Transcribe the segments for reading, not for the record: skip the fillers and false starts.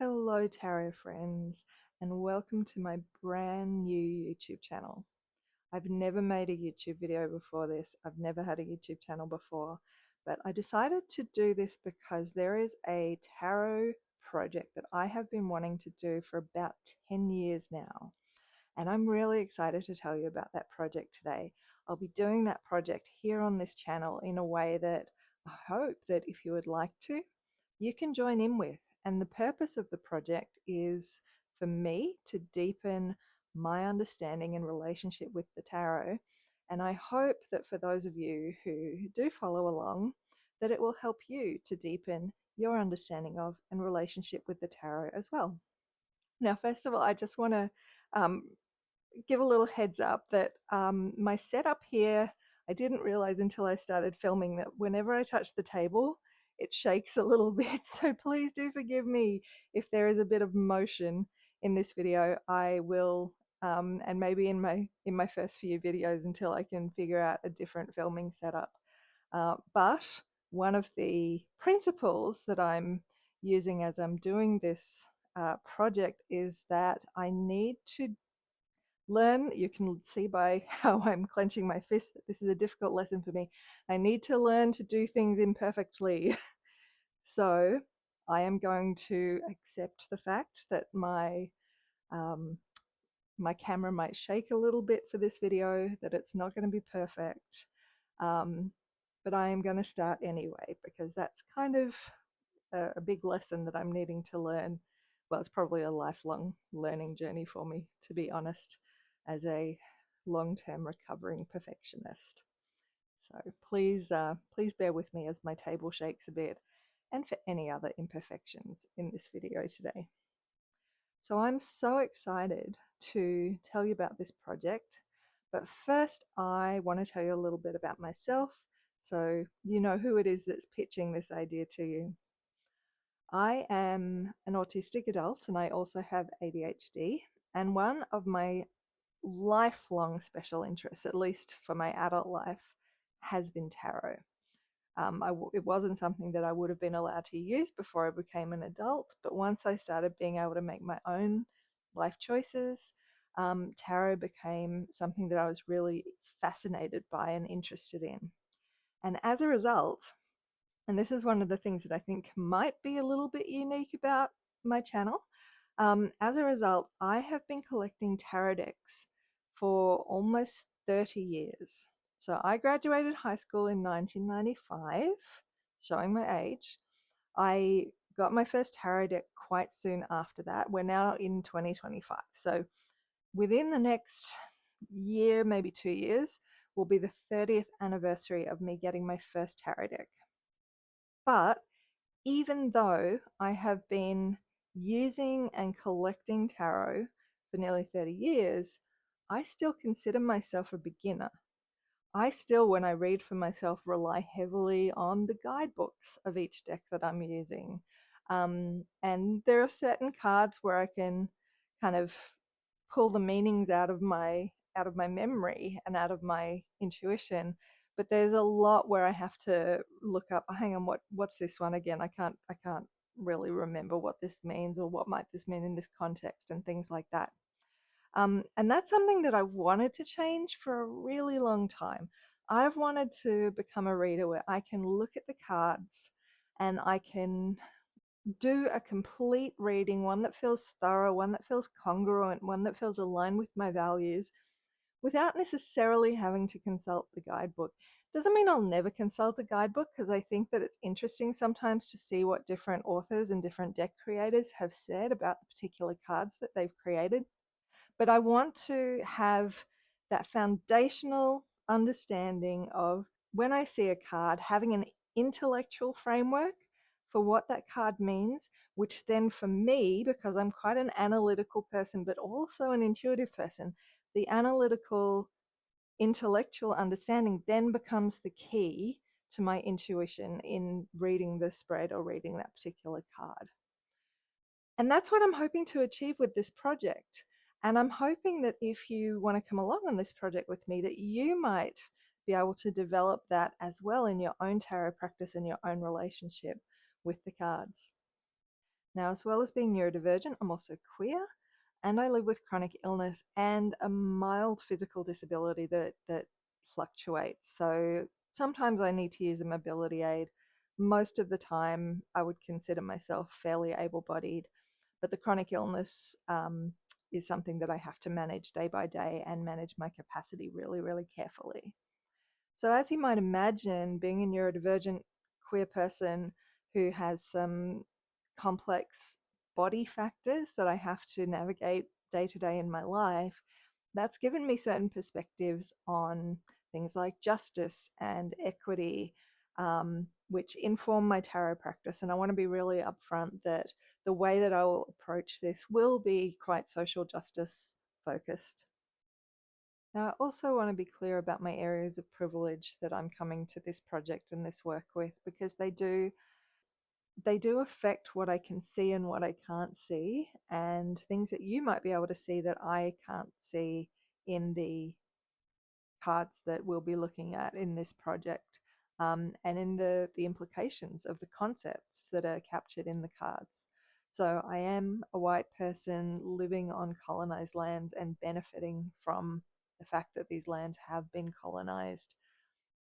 Hello, tarot friends, and welcome to my brand new YouTube channel. I've never made a YouTube video before this. I've never had a YouTube channel before, but I decided to do this because there is a tarot project that I have been wanting to do for about 10 years now. And I'm really excited to tell you about that project today. I'll be doing that project here on this channel in a way that I hope that if you would like to, you can join in with. And the purpose of the project is for me to deepen my understanding and relationship with the tarot. And I hope that for those of you who do follow along, that it will help you to deepen your understanding of and relationship with the tarot as well. Now, first of all, I just want to um, give a little heads up that my setup here, I didn't realize until I started filming that whenever I touch the table, it shakes a little bit. So please do forgive me if there is a bit of motion in this video. I will, and maybe in my first few videos until I can figure out a different filming setup. But one of the principles that I'm using as I'm doing this project is that I need to learn. You can see by how I'm clenching my fist that this is a difficult lesson for me. I need to learn to do things imperfectly. So I am going to accept the fact that um, my camera might shake a little bit for this video, that it's not going to be perfect. Um, but I am going to start anyway, because that's kind of a big lesson that I'm needing to learn. Well, it's probably a lifelong learning journey for me, to be honest, as a long-term recovering perfectionist. So please bear with me as my table shakes a bit, and for any other imperfections in this video today. So I'm so excited to tell you about this project, but first I want to tell you a little bit about myself so you know who it is that's pitching this idea to you. I am an autistic adult and I also have ADHD, and one of my lifelong special interests, at least for my adult life, has been tarot. It wasn't something that I would have been allowed to use before I became an adult, but once I started being able to make my own life choices, tarot became something that I was really fascinated by and interested in. And as a result, and this is one of the things that I think might be a little bit unique about my channel. As a result, I have been collecting tarot decks for almost 30 years. So I graduated high school in 1995, showing my age. I got my first tarot deck quite soon after that. We're now in 2025. So within the next year, maybe 2 years, will be the 30th anniversary of me getting my first tarot deck. But even though I have been using and collecting tarot for nearly 30 years, I still consider myself a beginner. I still, when I read for myself, rely heavily on the guidebooks of each deck that I'm using. And there are certain cards where I can kind of pull the meanings out of my memory and out of my intuition. But there's a lot where I have to look up. Hang on, what's this one again? I can't really remember what this means, or what might this mean in this context, and things like that. And that's something that I wanted to change for a really long time. I've wanted to become a reader where I can look at the cards and I can do a complete reading, one that feels thorough, one that feels congruent, one that feels aligned with my values, without necessarily having to consult the guidebook. Doesn't mean I'll never consult a guidebook, because I think that it's interesting sometimes to see what different authors and different deck creators have said about the particular cards that they've created. But I want to have that foundational understanding of, when I see a card, having an intellectual framework for what that card means, which then for me, because I'm quite an analytical person, but also an intuitive person, the analytical intellectual understanding then becomes the key to my intuition in reading the spread or reading that particular card. And that's what I'm hoping to achieve with this project. And I'm hoping that if you want to come along on this project with me, that you might be able to develop that as well in your own tarot practice and your own relationship with the cards. Now, as well as being neurodivergent, I'm also queer, and I live with chronic illness and a mild physical disability that fluctuates. So sometimes I need to use a mobility aid. Most of the time, I would consider myself fairly able-bodied, but the chronic illness is something that I have to manage day by day and manage my capacity really, really carefully. So, as you might imagine, being a neurodivergent queer person who has some complex body factors that I have to navigate day to day in my life, that's given me certain perspectives on things like justice and equity, which inform my tarot practice. And I want to be really upfront that the way that I will approach this will be quite social justice focused. Now, I also want to be clear about my areas of privilege that I'm coming to this project and this work with, because they do affect what I can see and what I can't see, and things that you might be able to see that I can't see in the cards that we'll be looking at in this project, and in the implications of the concepts that are captured in the cards. So I am a white person living on colonized lands and benefiting from the fact that these lands have been colonized.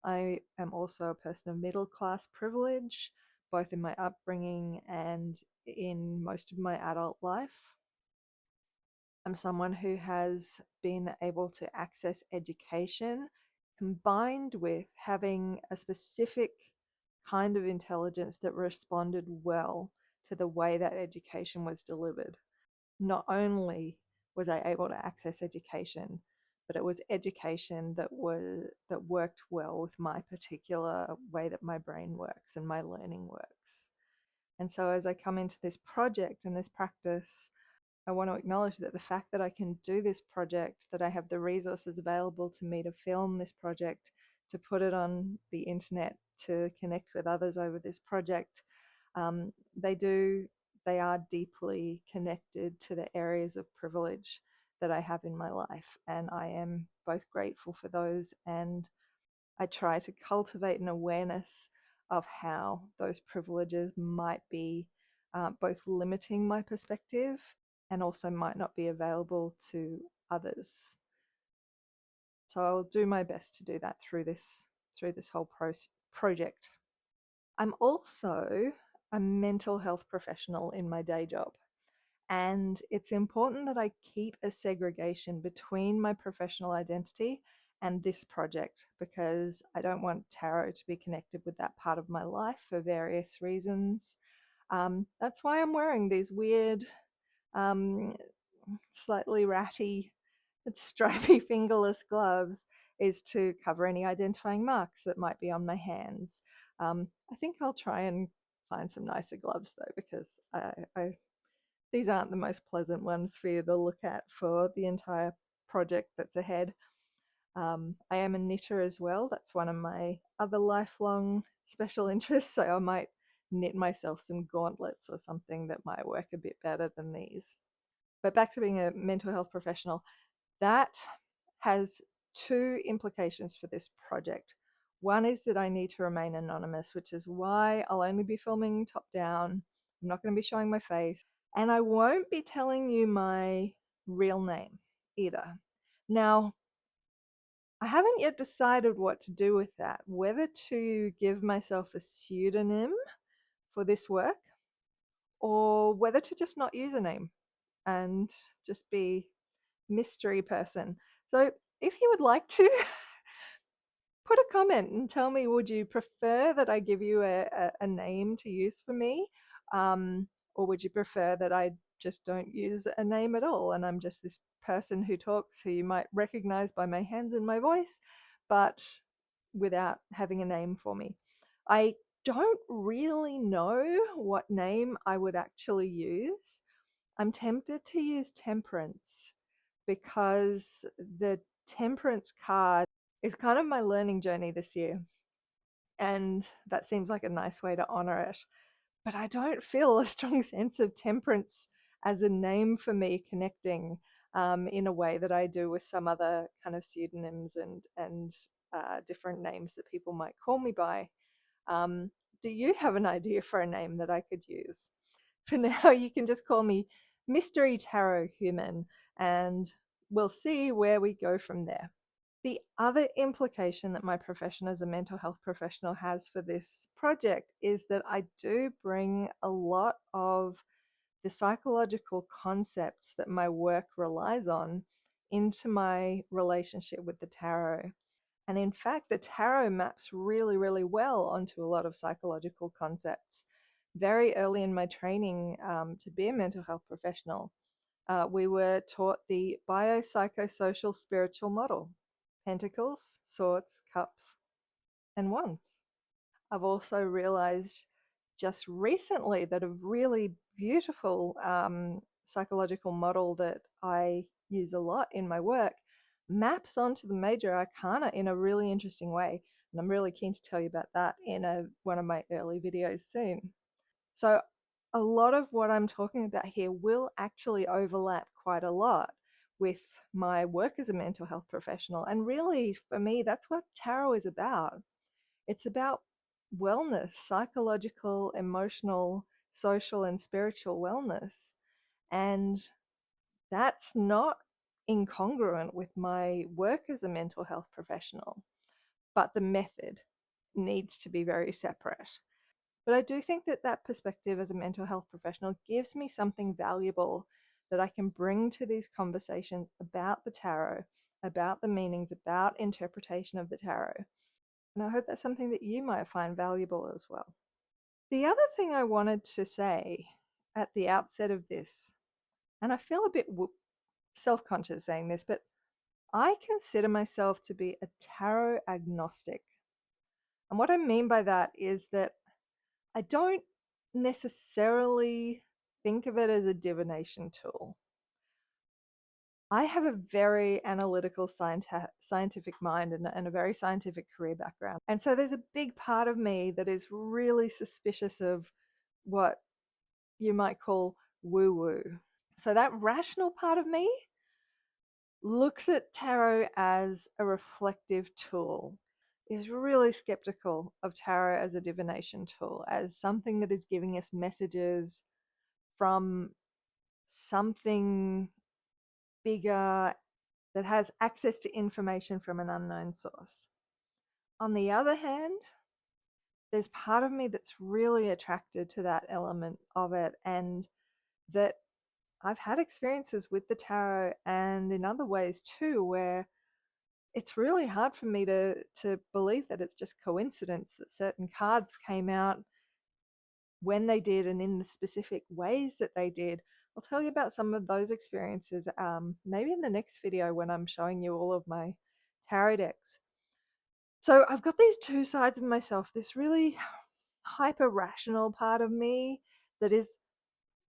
I am also a person of middle class privilege, both in my upbringing and in most of my adult life. I'm someone who has been able to access education combined with having a specific kind of intelligence that responded well to the way that education was delivered. Not only was I able to access education, but it was education that worked well with my particular way that my brain works and my learning works. And so as I come into this project and this practice, I want to acknowledge that the fact that I can do this project, that I have the resources available to me to film this project, to put it on the internet, to connect with others over this project, um, they do, they are deeply connected to the areas of privilege that I have in my life. And I am both grateful for those, and I try to cultivate an awareness of how those privileges might be both limiting my perspective and also might not be available to others. So I'll do my best to do that through this whole project. I'm also a mental health professional in my day job. And it's important that I keep a segregation between my professional identity and this project, because I don't want tarot to be connected with that part of my life for various reasons. That's why I'm wearing these weird, um, slightly ratty, stripy fingerless gloves, is to cover any identifying marks that might be on my hands. I think I'll try and find some nicer gloves though, because these aren't the most pleasant ones for you to look at for the entire project that's ahead. I am a knitter as well. That's one of my other lifelong special interests. So I might knit myself some gauntlets or something that might work a bit better than these. But back to being a mental health professional, that has two implications for this project. One is that I need to remain anonymous, which is why I'll only be filming top down. I'm not going to be showing my face, and I won't be telling you my real name either. Now, I haven't yet decided what to do with that, whether to give myself a pseudonym for this work or whether to just not use a name and just be mystery person. So if you would like to put a comment and tell me, would you prefer that I give you a name to use for me? Or would you prefer that I just don't use a name at all and I'm just this person who talks, who you might recognize by my hands and my voice, but without having a name for me? I don't really know what name I would actually use. I'm tempted to use Temperance, because the Temperance card is kind of my learning journey this year. And that seems like a nice way to honor it. But I don't feel a strong sense of temperance as a name for me connecting in a way that I do with some other kind of pseudonyms and different names that people might call me by. Do you have an idea for a name that I could use? For now, you can just call me Mystery Tarot Human, and we'll see where we go from there. The other implication that my profession as a mental health professional has for this project is that I do bring a lot of the psychological concepts that my work relies on into my relationship with the tarot. And in fact, the tarot maps really, really well onto a lot of psychological concepts. Very early in my training to be a mental health professional, we were taught the biopsychosocial spiritual model: pentacles, swords, cups, and wands. I've also realized just recently that a really beautiful psychological model that I use a lot in my work maps onto the major arcana in a really interesting way. And I'm really keen to tell you about that in one of my early videos soon. So, a lot of what I'm talking about here will actually overlap quite a lot with my work as a mental health professional. And really, for me, that's what tarot is about. It's about wellness: psychological, emotional, social, and spiritual wellness. And that's not incongruent with my work as a mental health professional, but the method needs to be very separate. But I do think that that perspective as a mental health professional gives me something valuable that I can bring to these conversations about the tarot, about the meanings, about interpretation of the tarot. And I hope that's something that you might find valuable as well. The other thing I wanted to say at the outset of this, and I feel a bit self conscious saying this, but I consider myself to be a tarot agnostic. And what I mean by that is that I don't necessarily think of it as a divination tool. I have a very analytical scientific mind and a very scientific career background. And so there's a big part of me that is really suspicious of what you might call woo woo. So that rational part of me looks at tarot as a reflective tool, is really skeptical of tarot as a divination tool, as something that is giving us messages from something bigger that has access to information from an unknown source. On the other hand, there's part of me that's really attracted to that element of it, and that I've had experiences with the tarot and in other ways too, where it's really hard for me to believe that it's just coincidence that certain cards came out when they did and in the specific ways that they did. I'll tell you about some of those experiences maybe in the next video when I'm showing you all of my tarot decks. So I've got these two sides of myself: this really hyper rational part of me that is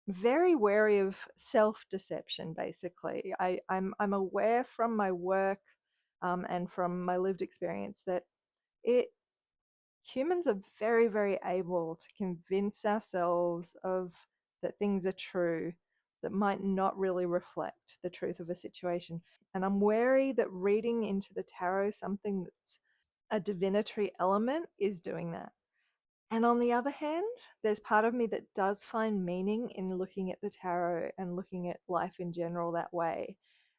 very wary of self-deception. Basically, I'm aware from my work and from my lived experience that it humans are very, very able to convince ourselves of that things are true that might not really reflect the truth of a situation. And I'm wary that reading into the tarot something that's a divinatory element is doing that. And on the other hand, there's part of me that does find meaning in looking at the tarot and looking at life in general that way,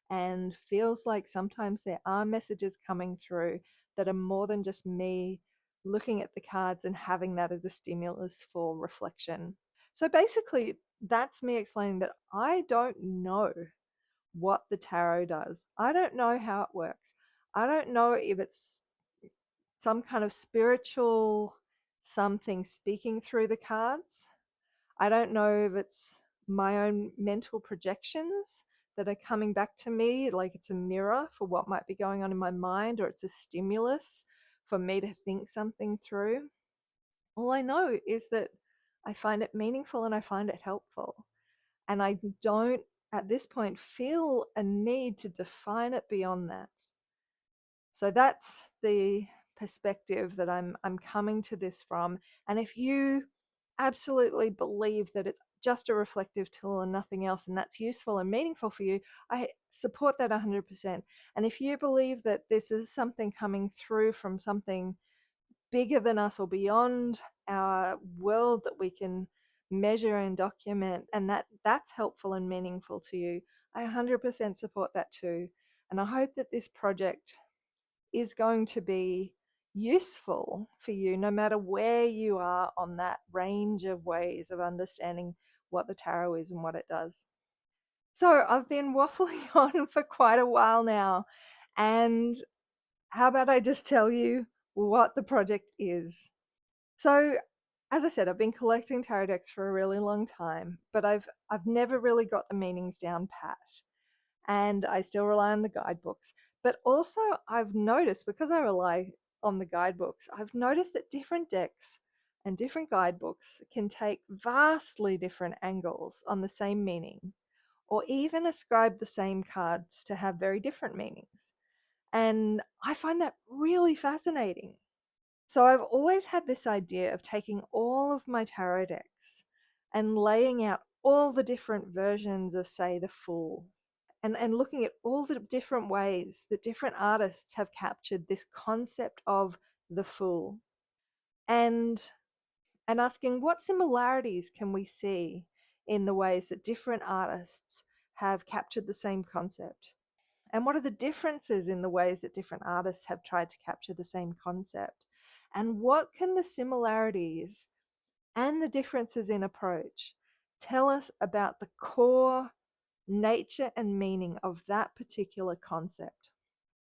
and feels like sometimes there are messages coming through that are more than just me looking at the cards and having that as a stimulus for reflection. So basically, that's me explaining that I don't know what the tarot does. I don't know how it works. I don't know if it's some kind of spiritual something speaking through the cards. I don't know if it's my own mental projections that are coming back to me, like it's a mirror for what might be going on in my mind, or it's a stimulus for me to think something through. All I know is that I find it meaningful and I find it helpful. And I don't, at this point, feel a need to define it beyond that. So that's the perspective that I'm coming to this from. And if you absolutely believe that it's just a reflective tool and nothing else, and that's useful and meaningful for you, I support that 100%. And if you believe that this is something coming through from something bigger than us or beyond our world that we can measure and document, and that's helpful and meaningful to you, I 100% support that too. And I hope that this project is going to be useful for you no matter where you are on that range of ways of understanding what the tarot is and what it does. So I've been waffling on for quite a while now, and how about I just tell you what the project is? So, as I said, I've been collecting tarot decks for a really long time, but I've never really got the meanings down pat, and I still rely on the guidebooks. But also, I've noticed, because I rely on the guidebooks, I've noticed that different decks and different guidebooks can take vastly different angles on the same meaning, or even ascribe the same cards to have very different meanings. And I find that really fascinating. So I've always had this idea of taking all of my tarot decks and laying out all the different versions of, say, the Fool, and looking at all the different ways that different artists have captured this concept of the Fool, and asking what similarities can we see in the ways that different artists have captured the same concept. And what are the differences in the ways that different artists have tried to capture the same concept? And what can the similarities and the differences in approach tell us about the core nature and meaning of that particular concept?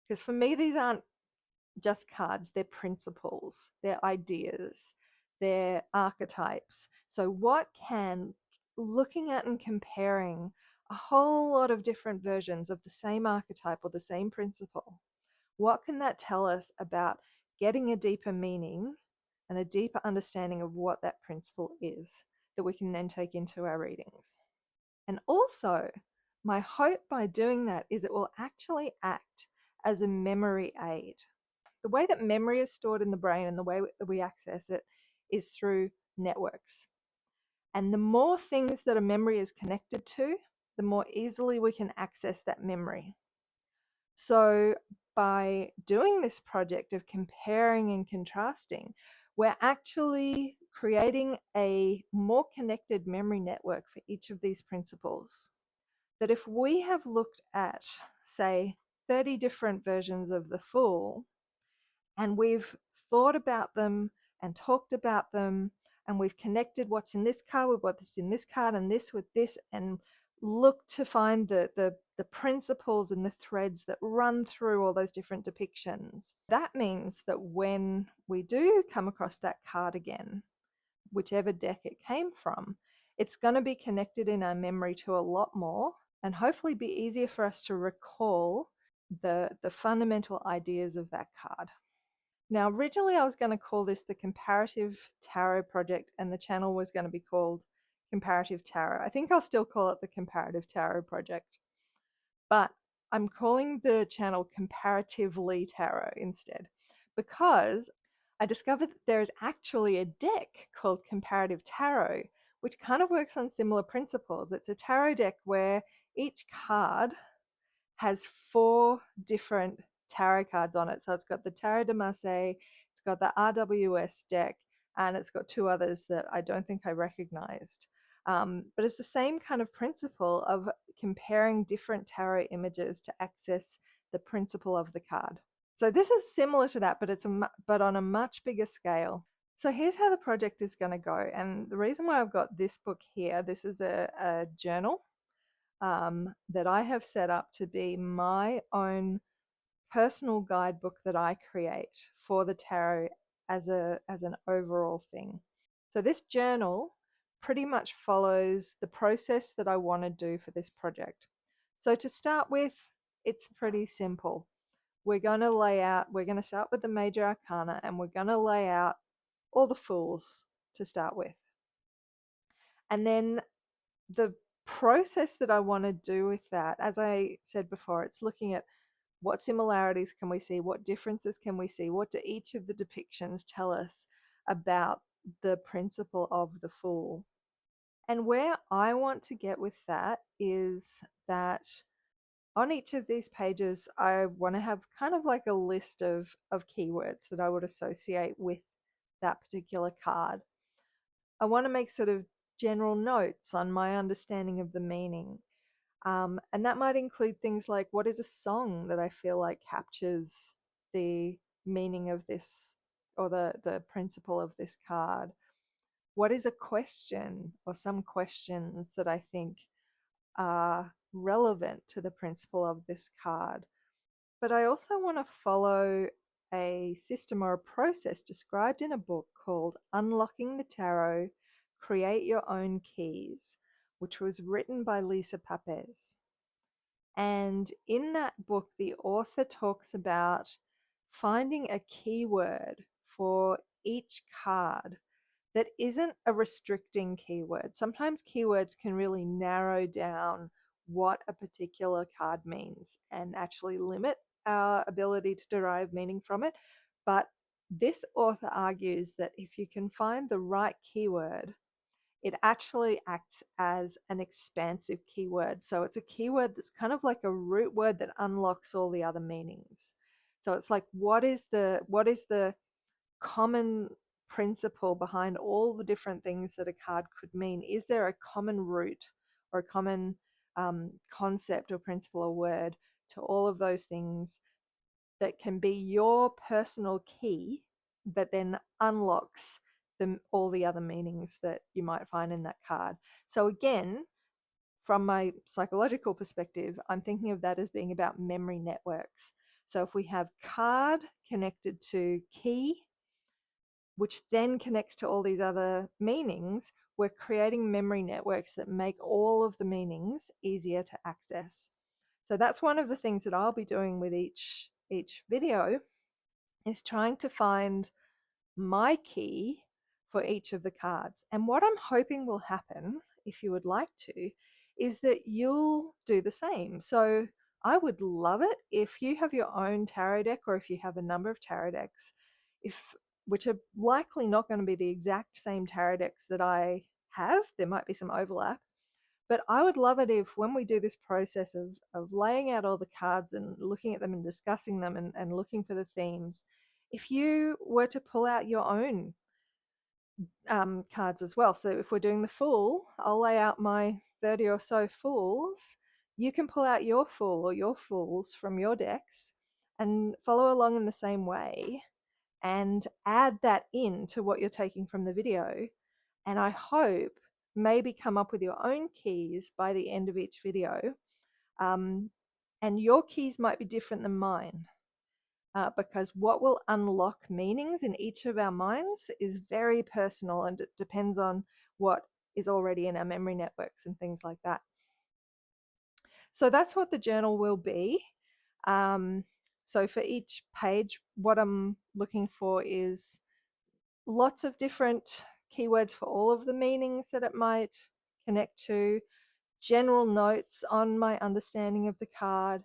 Because for me, these aren't just cards, they're principles, they're ideas, they're archetypes. So, what can looking at and comparing a whole lot of different versions of the same archetype or the same principle, what can that tell us about getting a deeper meaning and a deeper understanding of what that principle is that we can then take into our readings? And also, my hope by doing that is it will actually act as a memory aid. The way that memory is stored in the brain and the way that we access it is through networks. And the more things that a memory is connected to, the more easily we can access that memory. So, by doing this project of comparing and contrasting, we're actually creating a more connected memory network for each of these principles. That if we have looked at, say, 30 different versions of the Fool, and we've thought about them and talked about them, and we've connected what's in this card with what's in this card and this with this, and look to find the principles and the threads that run through all those different depictions. That means that when we do come across that card again, whichever deck it came from, it's going to be connected in our memory to a lot more, and hopefully be easier for us to recall the fundamental ideas of that card. Now, originally I was going to call this the Comparative Tarot Project, and the channel was going to be called Comparative Tarot. I think I'll still call it the Comparative Tarot Project, but I'm calling the channel Comparatively Tarot instead, because I discovered that there is actually a deck called Comparative Tarot, which kind of works on similar principles. It's a tarot deck where each card has 4 different tarot cards on it. So it's got the Tarot de Marseille, it's got the RWS deck, and it's got 2 others that I don't think I recognized. But it's the same kind of principle of comparing different tarot images to access the principle of the card. So this is similar to that, but on a much bigger scale. So here's how the project is going to go. And the reason why I've got this book here, this is a journal that I have set up to be my own personal guidebook that I create for the tarot as an overall thing. So this journal pretty much follows the process that I want to do for this project. So to start with, it's pretty simple. We're going to start with the major arcana, and we're going to lay out all the fools to start with. And then the process that I want to do with that, as I said before, it's looking at what similarities can we see, what differences can we see, what do each of the depictions tell us about the principle of the Fool. And where I want to get with that is that on each of these pages, I want to have kind of like a list of keywords that I would associate with that particular card. I want to make sort of general notes on my understanding of the meaning. And that might include things like, what is a song that I feel like captures the meaning of this, or the principle of this card? What is a question, or some questions that I think are relevant to the principle of this card? But I also want to follow a system or a process described in a book called Unlocking the Tarot, Create Your Own Keys, which was written by Lisa Papez. And in that book, the author talks about finding a keyword for each card that isn't a restricting keyword. Sometimes keywords can really narrow down what a particular card means and actually limit our ability to derive meaning from it. But this author argues that if you can find the right keyword, it actually acts as an expansive keyword. So it's a keyword that's kind of like a root word that unlocks all the other meanings. So it's like, what is the common principle behind all the different things that a card could mean? Is there a common root or a common concept or principle or word to all of those things that can be your personal key that then unlocks all the other meanings that you might find in that card? So again, from my psychological perspective, I'm thinking of that as being about memory networks. So if we have card connected to key, which then connects to all these other meanings, we're creating memory networks that make all of the meanings easier to access. So that's one of the things that I'll be doing with each video, is trying to find my key for each of the cards. And what I'm hoping will happen, if you would like to, is that you'll do the same. So I would love it if you have your own tarot deck, or if you have a number of tarot decks, which are likely not going to be the exact same tarot decks that I have. There might be some overlap. But I would love it if, when we do this process of laying out all the cards and looking at them and discussing them and looking for the themes, if you were to pull out your own cards as well. So if we're doing the Fool, I'll lay out my 30 or so Fools. You can pull out your Fool or your Fools from your decks and follow along in the same way and add that in to what you're taking from the video. And I hope maybe come up with your own keys by the end of each video. And your keys might be different than mine, because what will unlock meanings in each of our minds is very personal, and it depends on what is already in our memory networks and things like that. So that's what the journal will be. So for each page, what I'm looking for is lots of different keywords for all of the meanings that it might connect to, general notes on my understanding of the card,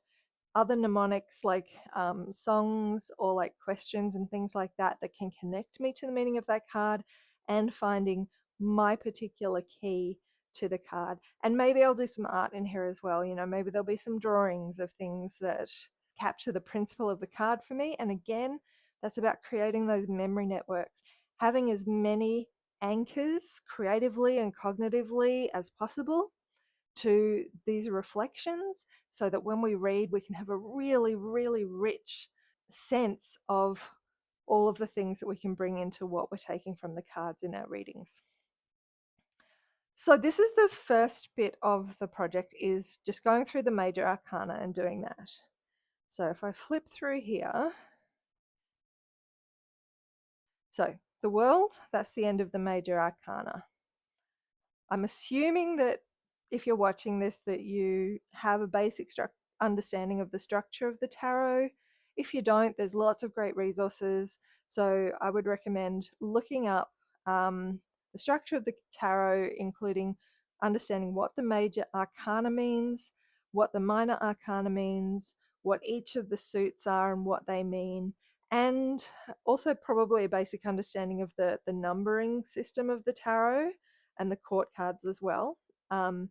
other mnemonics like songs or like questions and things like that that can connect me to the meaning of that card, and finding my particular key to the card. And maybe I'll do some art in here as well. Maybe there'll be some drawings of things that capture the principle of the card for me. And again, that's about creating those memory networks, having as many anchors creatively and cognitively as possible to these reflections, so that when we read, we can have a really, really rich sense of all of the things that we can bring into what we're taking from the cards in our readings. So this is the first bit of the project, is just going through the major arcana and doing that. So if I flip through here, so the World, that's the end of the major arcana. I'm assuming that if you're watching this, that you have a basic understanding of the structure of the tarot. If you don't, there's lots of great resources. So I would recommend looking up the structure of the tarot, including understanding what the major arcana means, what the minor arcana means, what each of the suits are and what they mean, and also probably a basic understanding of the numbering system of the tarot and the court cards as well, and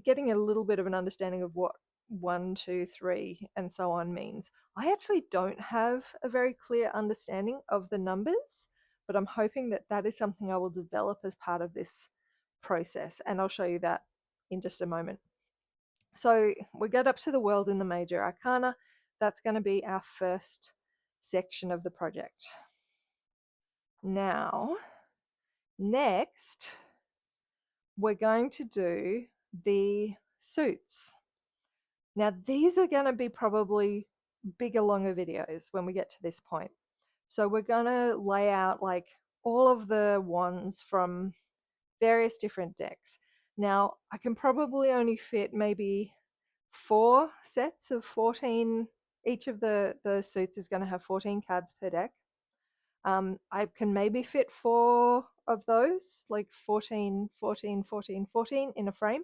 getting a little bit of an understanding of what 1, 2, 3, and so on means. I actually don't have a very clear understanding of the numbers, but I'm hoping that that is something I will develop as part of this process, and I'll show you that in just a moment. So we get up to the world in the major arcana. That's going to be our first section of the project. Now, next, we're going to do the suits. Now, these are going to be probably bigger, longer videos when we get to this point. So we're going to lay out like all of the wands from various different decks. Now, I can probably only fit maybe 4 sets of 14. Each of the suits is going to have 14 cards per deck. I can maybe fit 4 of those, like 14, 14, 14, 14 in a frame.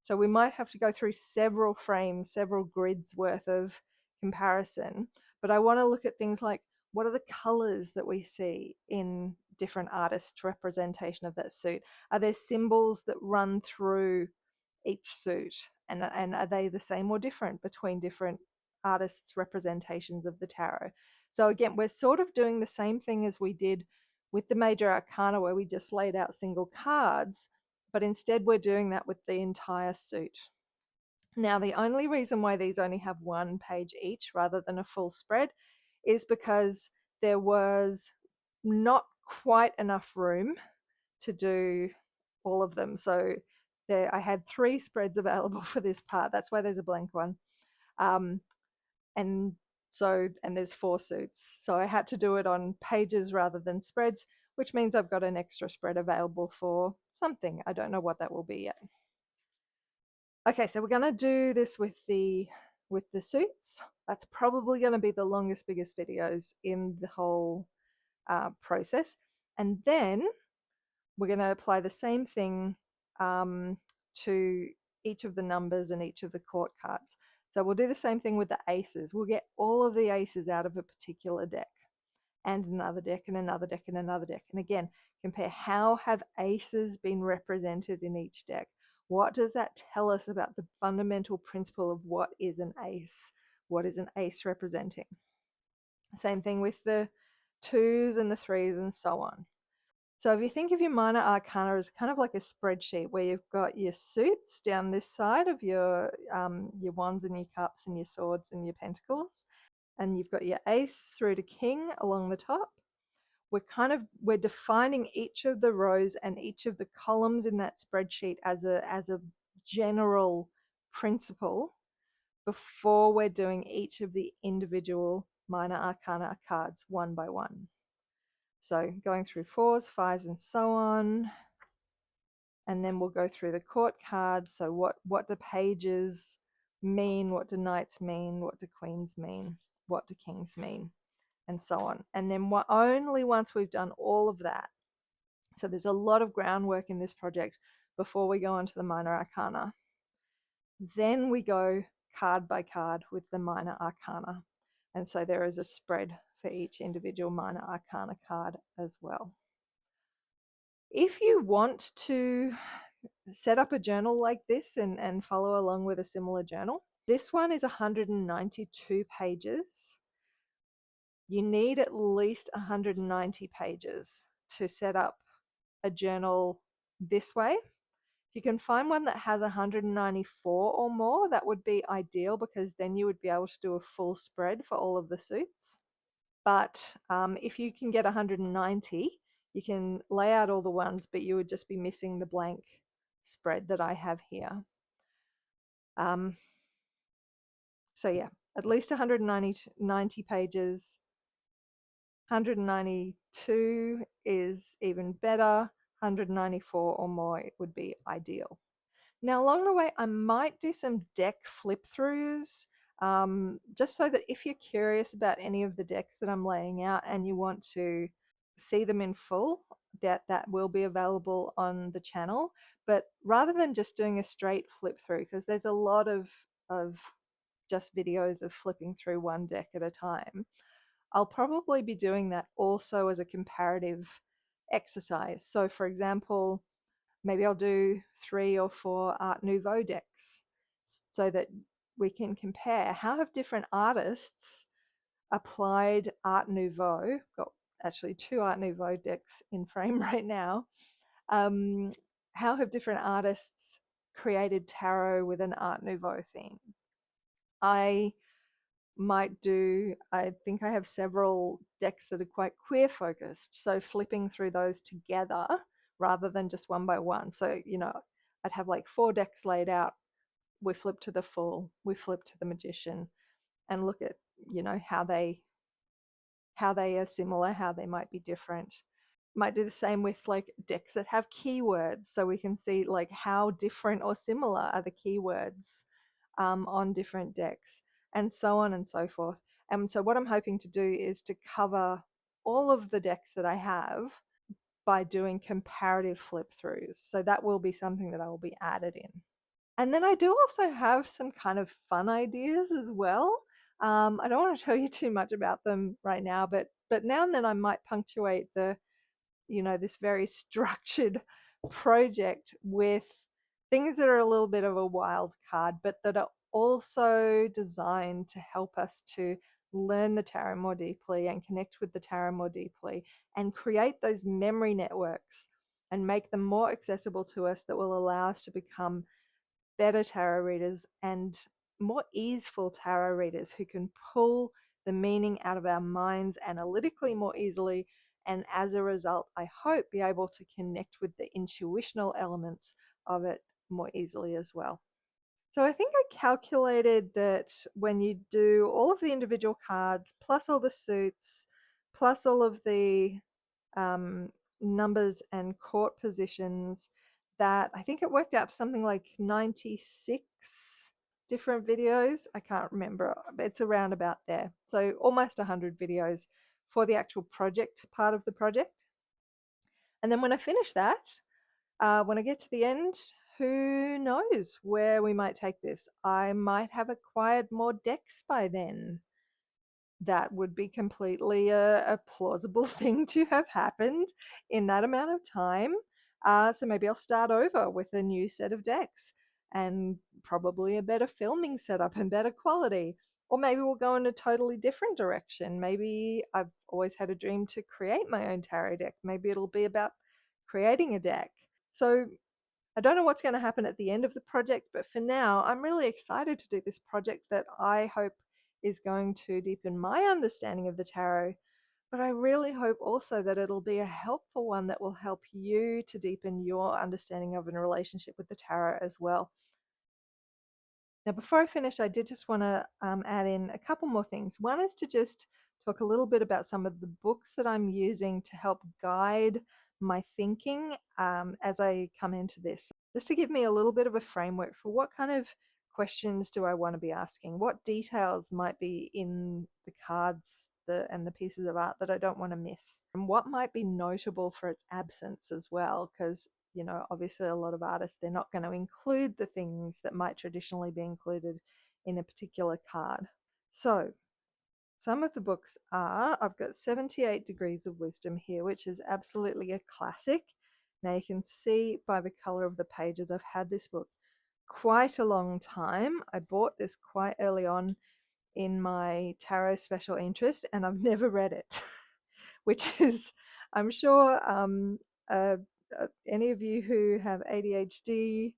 So we might have to go through several frames, several grids worth of comparison. But I want to look at things like, what are the colors that we see in different artists' representation of that suit? Are there symbols that run through each suit? And are they the same or different between different artists' representations of the tarot? So again, we're sort of doing the same thing as we did with the major arcana, where we just laid out single cards, but instead we're doing that with the entire suit. Now, the only reason why these only have 1 page each rather than a full spread is because there was not quite enough room to do all of them. So I had 3 spreads available for this part. That's why there's a blank one. And there's 4 suits. So I had to do it on pages rather than spreads, which means I've got an extra spread available for something. I don't know what that will be yet. Okay, so we're going to do this with the suits. That's probably going to be the longest, biggest videos in the whole process. And then we're going to apply the same thing to each of the numbers and each of the court cards. So we'll do the same thing with the aces. We'll get all of the aces out of a particular deck, and another deck, and another deck, and another deck. And again, compare how have aces been represented in each deck. What does that tell us about the fundamental principle of what is an ace? What is an ace representing? Same thing with the 2s and the 3s and so on. So if you think of your minor arcana as kind of like a spreadsheet where you've got your suits down this side of your wands and your cups and your swords and your pentacles, and you've got your ace through to king along the top, we're defining each of the rows and each of the columns in that spreadsheet as a general principle before we're doing each of the individual minor arcana cards one by one. So going through 4s, 5s, and so on. And then we'll go through the court cards. So what do pages mean? What do knights mean? What do queens mean? What do kings mean? And so on. And then only once we've done all of that, so there's a lot of groundwork in this project before we go on to the minor arcana. Then we go card by card with the minor arcana. And so there is a spread for each individual minor arcana card as well. If you want to set up a journal like this and follow along with a similar journal, this one is 192 pages. You need at least 190 pages to set up a journal this way. If you can find one that has 194 or more, that would be ideal, because then you would be able to do a full spread for all of the suits. But if you can get 190, you can lay out all the ones, but you would just be missing the blank spread that I have here. So yeah, at least 190 pages. 192 is even better. 194 or more, it would be ideal. Now, along the way, I might do some deck flip throughs, just so that if you're curious about any of the decks that I'm laying out and you want to see them in full, that will be available on the channel. But rather than just doing a straight flip through, because there's a lot of just videos of flipping through one deck at a time, I'll probably be doing that also as a comparative exercise. So for example, maybe I'll do 3 or 4 Art Nouveau decks so that we can compare how have different artists applied Art Nouveau, got actually 2 Art Nouveau decks in frame right now. How have different artists created tarot with an Art Nouveau theme? I I think I have several decks that are quite queer focused, so flipping through those together rather than just one by one. So, I'd have like 4 decks laid out. We flip to the Fool, we flip to the Magician, and look at, how they are similar, how they might be different. Might do the same with like decks that have keywords, so we can see like how different or similar are the keywords on different decks, and so on and so forth. And so what I'm hoping to do is to cover all of the decks that I have by doing comparative flip throughs. So that will be something that I will be added in. And then I do also have some kind of fun ideas as well. I don't want to tell you too much about them right now, but now and then I might punctuate this very structured project with things that are a little bit of a wild card, but that are also designed to help us to learn the tarot more deeply and connect with the tarot more deeply and create those memory networks and make them more accessible to us, that will allow us to become better tarot readers and more easeful tarot readers who can pull the meaning out of our minds analytically more easily, and as a result, I hope, be able to connect with the intuitional elements of it more easily as well. So I think I calculated that when you do all of the individual cards, plus all the suits, plus all of the um, numbers and court positions, that I think it worked out to something like 96 different videos. I can't remember, but it's around about there. So almost 100 videos for the actual project part of the project. And then when I finish that, when I get to the end, who knows where we might take this? I might have acquired more decks by then. That would be completely a plausible thing to have happened in that amount of time. So maybe I'll start over with a new set of decks and probably a better filming setup and better quality. Or maybe we'll go in a totally different direction. Maybe I've always had a dream to create my own tarot deck. Maybe it'll be about creating a deck. So I don't know what's going to happen at the end of the project, but for now, I'm really excited to do this project that I hope is going to deepen my understanding of the tarot. But I really hope also that it'll be a helpful one that will help you to deepen your understanding of a relationship with the tarot as well. Now, before I finish, I did just want to add in a couple more things. One is to just talk a little bit about some of the books that I'm using to help guide my thinking as I come into this, just to give me a little bit of a framework for what kind of questions do I want to be asking, what details might be in the cards and the pieces of art that I don't want to miss, and what might be notable for its absence as well, because obviously a lot of artists, they're not going to include the things that might traditionally be included in a particular card. So some of the books are, I've got 78 Degrees of Wisdom here, which is absolutely a classic. Now you can see by the color of the pages, I've had this book quite a long time. I bought this quite early on in my tarot special interest, and I've never read it, which is, I'm sure, any of you who have ADHD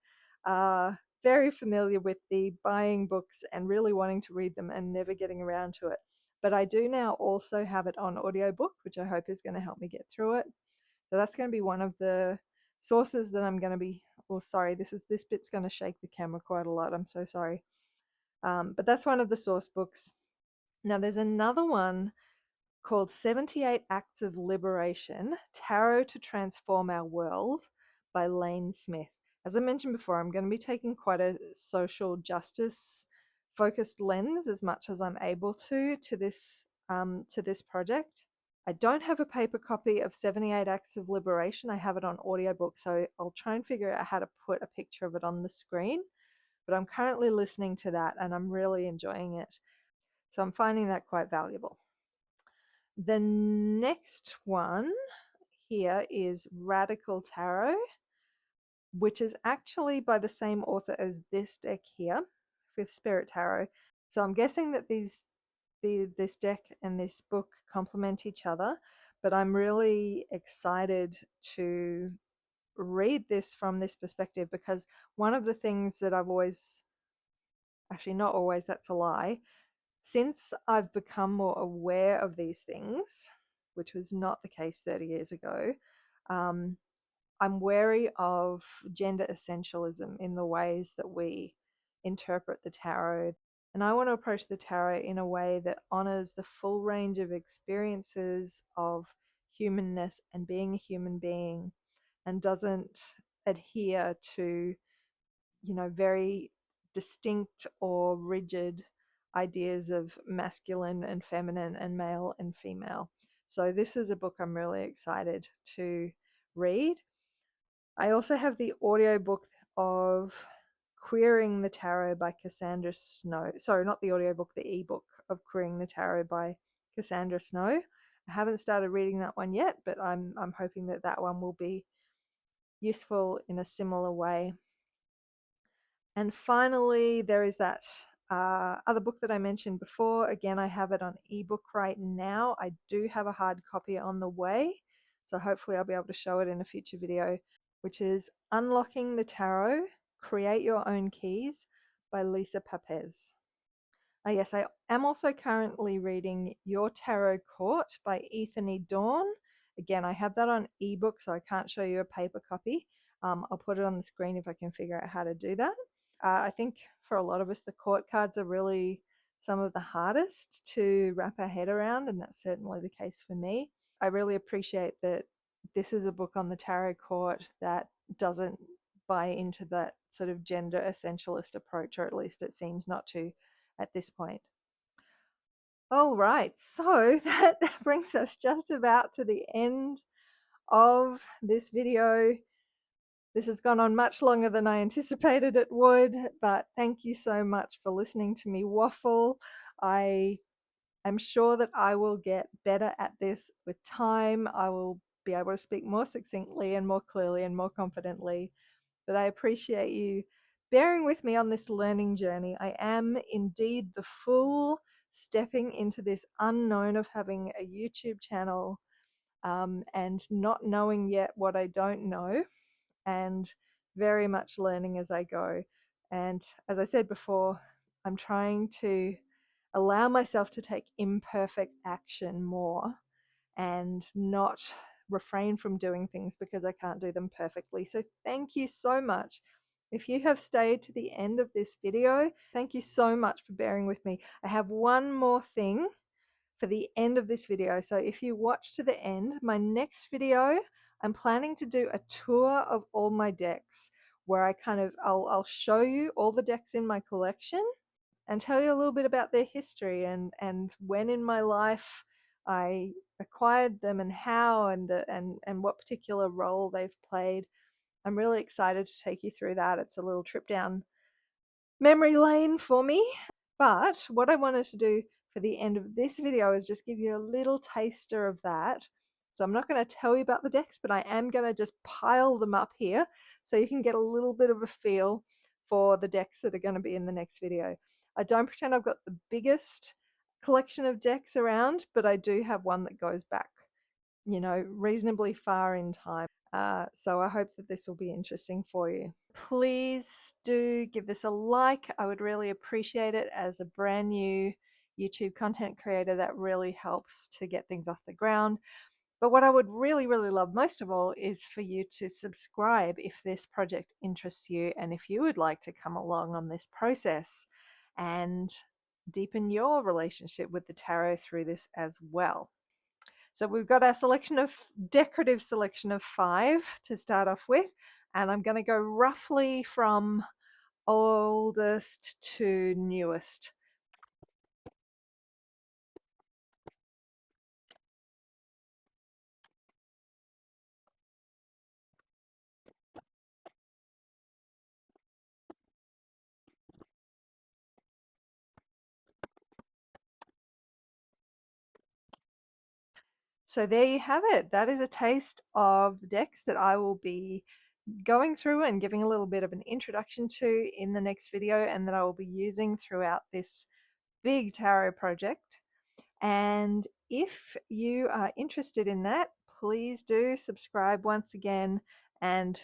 are very familiar with the buying books and really wanting to read them and never getting around to it. But I do now also have it on audiobook, which I hope is going to help me get through it. So that's going to be one of the sources that I'm going to be, sorry, this bit's going to shake the camera quite a lot. I'm so sorry. But that's one of the source books. Now there's another one called 78 Acts of Liberation, Tarot to Transform Our World by Lane Smith. As I mentioned before, I'm going to be taking quite a social justice focused lens as much as I'm able to this project. I don't have a paper copy of 78 Acts of Liberation. I have it on audiobook, so I'll try and figure out how to put a picture of it on the screen. But I'm currently listening to that and I'm really enjoying it. So I'm finding that quite valuable. The next one here is Radical Tarot, which is actually by the same author as this deck here, Fifth Spirit Tarot. So I'm guessing that this deck and this book complement each other, but I'm really excited to read this from this perspective, because one of the things that I've always, actually not always, that's a lie, since I've become more aware of these things, which was not the case 30 years ago, um, I'm wary of gender essentialism in the ways that we interpret the tarot. And I want to approach the tarot in a way that honors the full range of experiences of humanness and being a human being, and doesn't adhere to, very distinct or rigid ideas of masculine and feminine and male and female. So this is a book I'm really excited to read. I also have the audiobook of Queering the Tarot by Cassandra Snow. Sorry, not the audiobook, the ebook of Queering the Tarot by Cassandra Snow. I haven't started reading that one yet, but I'm hoping that that one will be useful in a similar way. And finally, there is that other book that I mentioned before. Again, I have it on ebook right now. I do have a hard copy on the way, so hopefully I'll be able to show it in a future video, which is Unlocking the Tarot, Create Your Own Keys by Lisa Papez. Yes, I am also currently reading Your Tarot Court by Ethany Dawn. Again, I have that on ebook, so I can't show you a paper copy. I'll put it on the screen if I can figure out how to do that. I think for a lot of us, the court cards are really some of the hardest to wrap our head around, and that's certainly the case for me. I really appreciate that this is a book on the tarot court that doesn't buy into that sort of gender essentialist approach, or at least it seems not to at this point. All right, so that brings us just about to the end of this video. This has gone on much longer than I anticipated it would, but thank you so much for listening to me waffle. I am sure that I will get better at this with time. I will be able to speak more succinctly and more clearly and more confidently, but I appreciate you bearing with me on this learning journey. I am indeed the fool stepping into this unknown of having a YouTube channel, and not knowing yet what I don't know, and very much learning as I go. And as I said before, I'm trying to allow myself to take imperfect action more, and not refrain from doing things because I can't do them perfectly. So thank you so much. If you have stayed to the end of this video, thank you so much for bearing with me. I have one more thing for the end of this video. So if you watch to the end, my next video, I'm planning to do a tour of all my decks, where I'll show you all the decks in my collection and tell you a little bit about their history, and when in my life I acquired them, and how, and what particular role they've played. I'm really excited to take you through that. It's a little trip down memory lane for me. But what I wanted to do for the end of this video is just give you a little taster of that. So I'm not going to tell you about the decks, but I am going to just pile them up here so you can get a little bit of a feel for the decks that are going to be in the next video. I don't pretend I've got the biggest collection of decks around, but I do have one that goes back, reasonably far in time. So I hope that this will be interesting for you. Please do give this a like. I would really appreciate it. As a brand new YouTube content creator, that really helps to get things off the ground. But what I would really, really love most of all is for you to subscribe if this project interests you, and if you would like to come along on this process and deepen your relationship with the tarot through this as well. So we've got our decorative selection of 5 to start off with, and I'm going to go roughly from oldest to newest. So there you have it. That is a taste of the decks that I will be going through and giving a little bit of an introduction to in the next video, and that I will be using throughout this big tarot project. And if you are interested in that, please do subscribe once again. And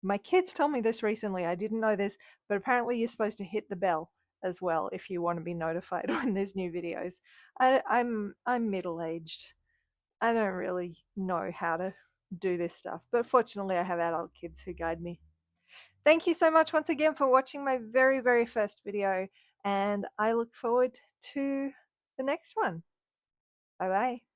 my kids told me this recently. I didn't know this, but apparently you're supposed to hit the bell as well if you want to be notified when there's new videos. I'm middle-aged. I don't really know how to do this stuff, but fortunately I have adult kids who guide me. Thank you so much once again for watching my very, very first video, and I look forward to the next one. Bye bye.